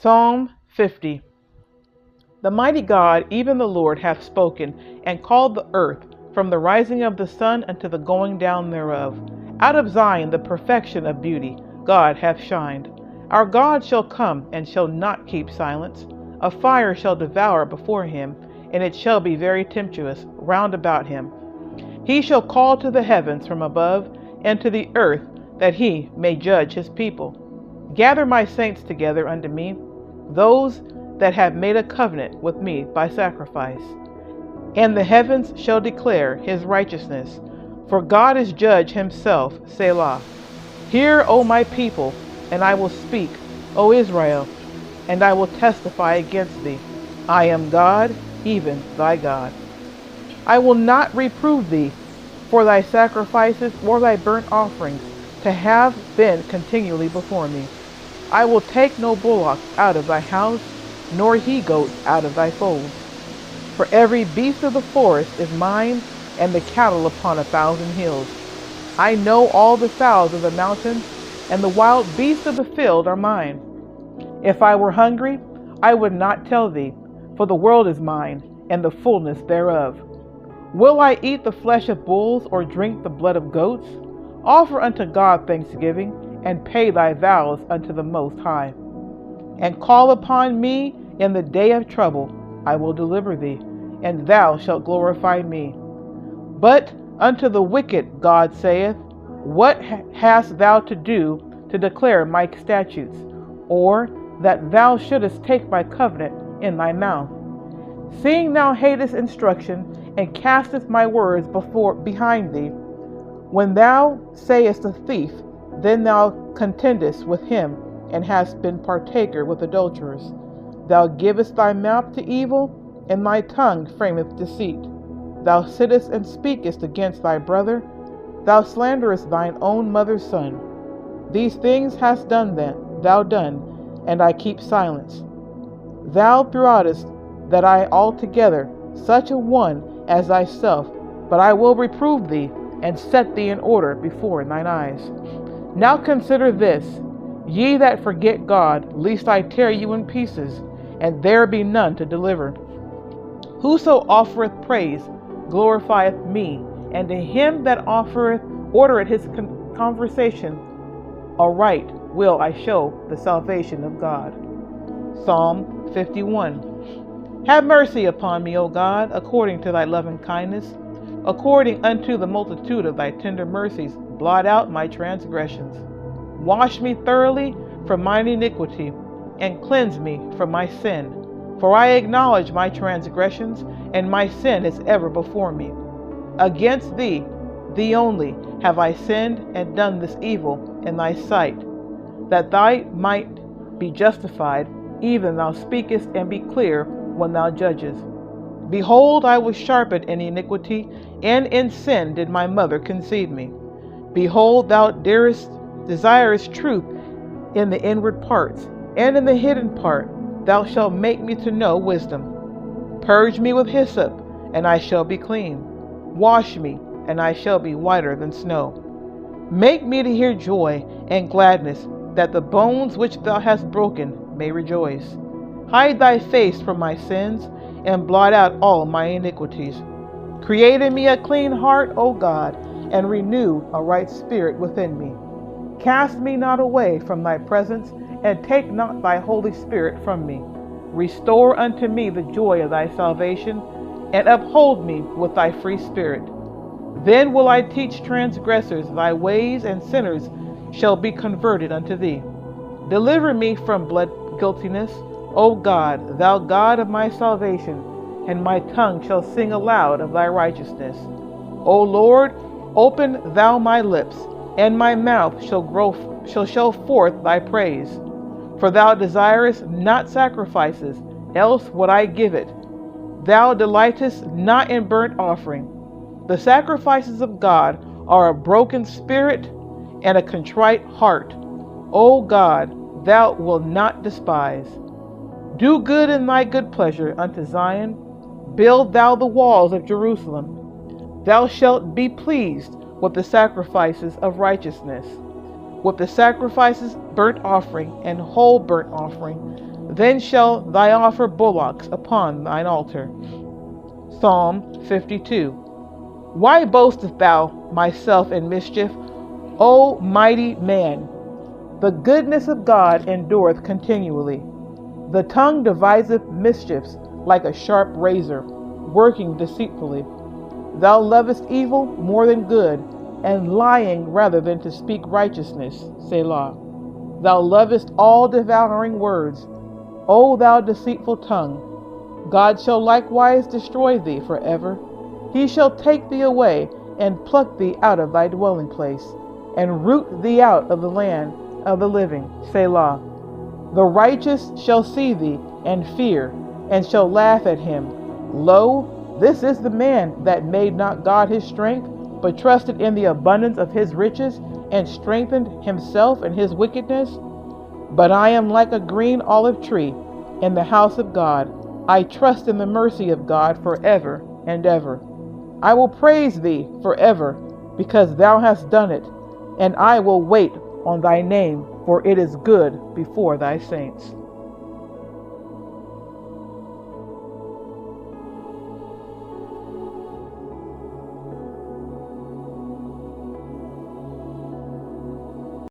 Psalm 50. The mighty God, even the Lord, hath spoken, and called the earth from the rising of the sun unto the going down thereof. Out of Zion the perfection of beauty, God hath shined. Our God shall come, and shall not keep silence. A fire shall devour before him, and it shall be very tempestuous round about him. He shall call to the heavens from above, and to the earth, that he may judge his people. Gather my saints together unto me, those that have made a covenant with me by sacrifice. And the heavens shall declare his righteousness, for God is judge himself, Selah. Hear, O my people, and I will speak, O Israel, and I will testify against thee. I am God, even thy God. I will not reprove thee for thy sacrifices or thy burnt offerings, to have been continually before me. I will take no bullock out of thy house, nor he-goat out of thy folds. For every beast of the forest is mine, and the cattle upon 1,000 hills. I know all the fowls of the mountains, and the wild beasts of the field are mine. If I were hungry, I would not tell thee, for the world is mine, and the fullness thereof. Will I eat the flesh of bulls, or drink the blood of goats? Offer unto God thanksgiving, and pay thy vows unto the Most High. And call upon me in the day of trouble, I will deliver thee, and thou shalt glorify me. But unto the wicked God saith, What hast thou to do to declare my statutes, or that thou shouldest take my covenant in thy mouth? Seeing thou hatest instruction, and castest my words behind thee, when thou sayest a thief, then thou contendest with him, and hast been partaker with adulterers. Thou givest thy mouth to evil, and thy tongue frameth deceit. Thou sittest and speakest against thy brother. Thou slanderest thine own mother's son. These things hast thou done, and I keep silence. Thou throughoutest that I altogether such a one as thyself, but I will reprove thee, and set thee in order before thine eyes. Now consider this, ye that forget God, lest I tear you in pieces, and there be none to deliver. Whoso offereth praise glorifieth me, and to him that ordereth his conversation aright will I show the salvation of God. Psalm 51. Have mercy upon me, O God, according to thy loving kindness. According unto the multitude of thy tender mercies, blot out my transgressions. Wash me thoroughly from mine iniquity, and cleanse me from my sin. For I acknowledge my transgressions, and my sin is ever before me. Against thee, thee only, have I sinned and done this evil in thy sight, that thou might be justified, even thou speakest and be clear when thou judgest. Behold, I was sharpened in iniquity, and in sin did my mother conceive me. Behold, thou desirest truth in the inward parts, and in the hidden part thou shalt make me to know wisdom. Purge me with hyssop, and I shall be clean. Wash me, and I shall be whiter than snow. Make me to hear joy and gladness, that the bones which thou hast broken may rejoice. Hide thy face from my sins, and blot out all my iniquities. Create in me a clean heart, O God, and renew a right spirit within me. Cast me not away from thy presence, and take not thy Holy Spirit from me. Restore unto me the joy of thy salvation, and uphold me with thy free spirit. Then will I teach transgressors thy ways, and sinners shall be converted unto thee. Deliver me from blood guiltiness, O God, thou God of my salvation, and my tongue shall sing aloud of thy righteousness. O Lord, open thou my lips, and my mouth shall show forth thy praise. For thou desirest not sacrifices, else would I give it. Thou delightest not in burnt offering. The sacrifices of God are a broken spirit and a contrite heart. O God, thou wilt not despise. Do good in thy good pleasure unto Zion. Build thou the walls of Jerusalem. Thou shalt be pleased with the sacrifices of righteousness, with the sacrifices burnt offering and whole burnt offering. Then shall thy offer bullocks upon thine altar. Psalm 52. Why boastest thou myself in mischief, O mighty man? The goodness of God endureth continually. The tongue deviseth mischiefs like a sharp razor, working deceitfully. Thou lovest evil more than good, and lying rather than to speak righteousness. Selah. Thou lovest all devouring words, O thou deceitful tongue. God shall likewise destroy thee forever. He shall take thee away, and pluck thee out of thy dwelling place, and root thee out of the land of the living. Selah. The righteous shall see thee, and fear, and shall laugh at him. Lo, this is the man that made not God his strength, but trusted in the abundance of his riches, and strengthened himself in his wickedness. But I am like a green olive tree in the house of God. I trust in the mercy of God forever and ever. I will praise thee forever, because thou hast done it, and I will wait on thy name, for it is good before thy saints.